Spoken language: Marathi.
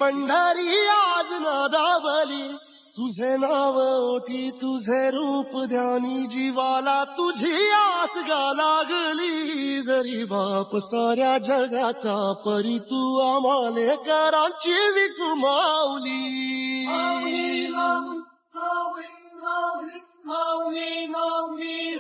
पंढरी आज नादावली, तुझे नाव ओठी तुझे रूप ध्यानी, जीवाला तुझी आस गा लागली. जरी बाप साऱ्या जगाचा परी तू आम्हाले करांची विकू माऊली. Maui, Maui, Maui, Maui,